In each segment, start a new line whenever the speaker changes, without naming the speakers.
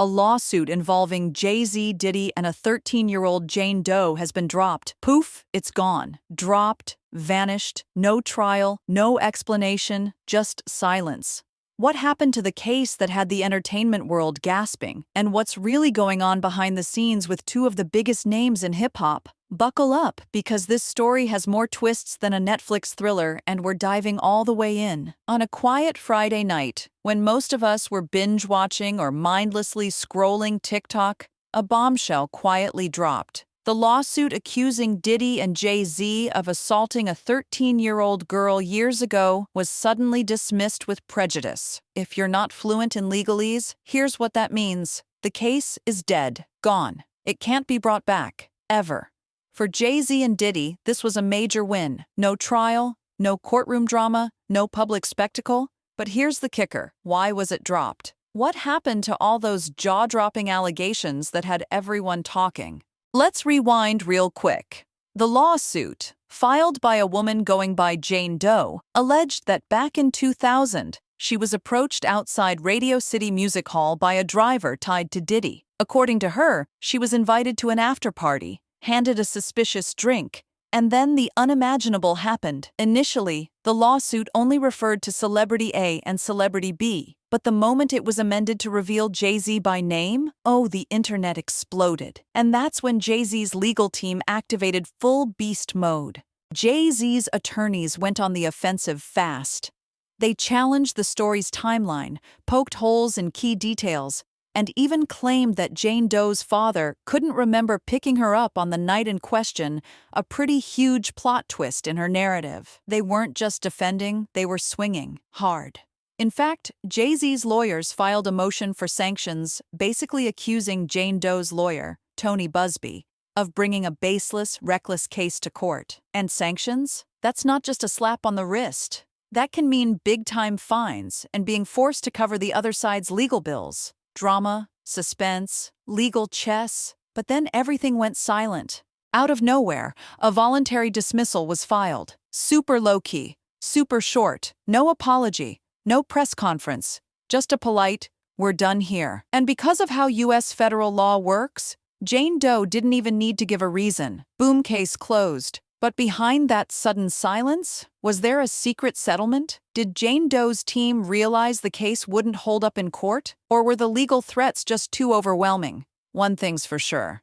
A lawsuit involving Jay-Z, Diddy, and a 13-year-old Jane Doe has been dropped. Poof, it's gone. Dropped, vanished, no trial, no explanation, just silence. What happened to the case that had the entertainment world gasping? And what's really going on behind the scenes with two of the biggest names in hip-hop? Buckle up, because this story has more twists than a Netflix thriller, and we're diving all the way in. On a quiet Friday night, when most of us were binge-watching or mindlessly scrolling TikTok, a bombshell quietly dropped. The lawsuit accusing Diddy and Jay-Z of assaulting a 13-year-old girl years ago was suddenly dismissed with prejudice. If you're not fluent in legalese, here's what that means. The case is dead, gone. It can't be brought back, ever. For Jay-Z and Diddy, this was a major win. No trial, no courtroom drama, no public spectacle. But here's the kicker. Why was it dropped? What happened to all those jaw-dropping allegations that had everyone talking? Let's rewind real quick. The lawsuit, filed by a woman going by Jane Doe, alleged that back in 2000, she was approached outside Radio City Music Hall by a driver tied to Diddy. According to her, she was invited to an after-party, handed a suspicious drink, and then the unimaginable happened. Initially, the lawsuit only referred to Celebrity A and Celebrity B, but the moment it was amended to reveal Jay-Z by name, the internet exploded. And that's when Jay-Z's legal team activated full beast mode. Jay-Z's attorneys went on the offensive fast. They challenged the story's timeline, poked holes in key details, and even claimed that Jane Doe's father couldn't remember picking her up on the night in question, a pretty huge plot twist in her narrative. They weren't just defending, they were swinging hard. In fact, Jay-Z's lawyers filed a motion for sanctions, basically accusing Jane Doe's lawyer, Tony Busby, of bringing a baseless, reckless case to court. And sanctions? That's not just a slap on the wrist. That can mean big-time fines and being forced to cover the other side's legal bills. Drama, suspense, legal chess, but then everything went silent. Out of nowhere, a voluntary dismissal was filed. Super low-key, super short, no apology, no press conference, just a polite, "We're done here." And because of how U.S. federal law works, Jane Doe didn't even need to give a reason. Boom, case closed. But behind that sudden silence, was there a secret settlement? Did Jane Doe's team realize the case wouldn't hold up in court? Or were the legal threats just too overwhelming? One thing's for sure.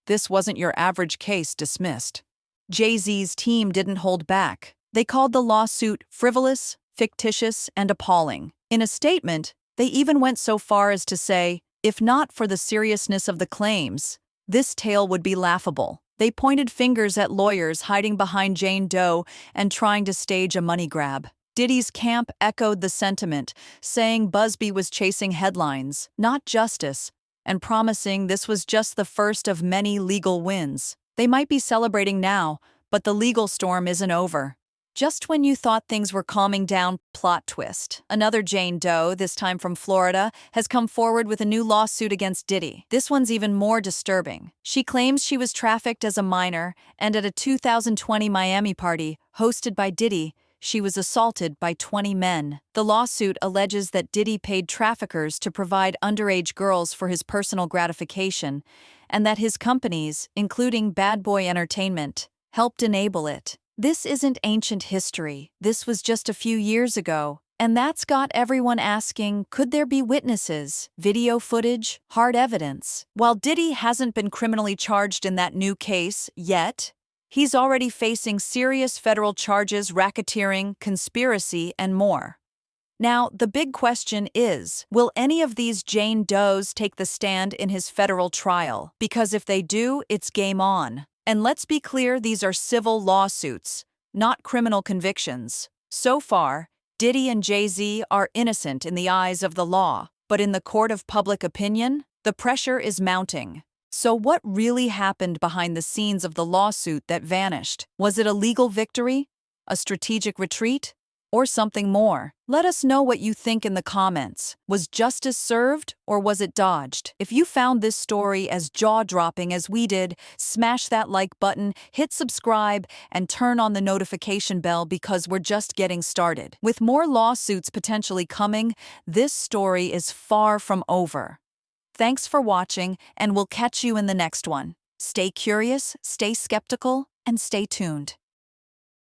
This wasn't your average case dismissed. Jay-Z's team didn't hold back. They called the lawsuit frivolous, fictitious, and appalling. In a statement, they even went so far as to say, if not for the seriousness of the claims, this tale would be laughable. They pointed fingers at lawyers hiding behind Jane Doe and trying to stage a money grab. Diddy's camp echoed the sentiment, saying Busby was chasing headlines, not justice, and promising this was just the first of many legal wins. They might be celebrating now, but the legal storm isn't over. Just when you thought things were calming down, plot twist. Another Jane Doe, this time from Florida, has come forward with a new lawsuit against Diddy. This one's even more disturbing. She claims she was trafficked as a minor, and at a 2020 Miami party, hosted by Diddy, she was assaulted by 20 men. The lawsuit alleges that Diddy paid traffickers to provide underage girls for his personal gratification, and that his companies, including Bad Boy Entertainment, helped enable it. This isn't ancient history. This was just a few years ago. And that's got everyone asking, could there be witnesses, video footage, hard evidence? While Diddy hasn't been criminally charged in that new case yet, he's already facing serious federal charges, racketeering, conspiracy, and more. Now, the big question is, will any of these Jane Does take the stand in his federal trial? Because if they do, it's game on. And let's be clear, these are civil lawsuits, not criminal convictions. So far, Diddy and Jay-Z are innocent in the eyes of the law, but in the court of public opinion, the pressure is mounting. So what really happened behind the scenes of the lawsuit that vanished? Was it a legal victory, a strategic retreat, or something more? Let us know what you think in the comments. Was justice served, or was it dodged? If you found this story as jaw-dropping as we did, smash that like button, hit subscribe, and turn on the notification bell, because we're just getting started. With more lawsuits potentially coming, this story is far from over. Thanks for watching, and we'll catch you in the next one. Stay curious, stay skeptical, and stay tuned.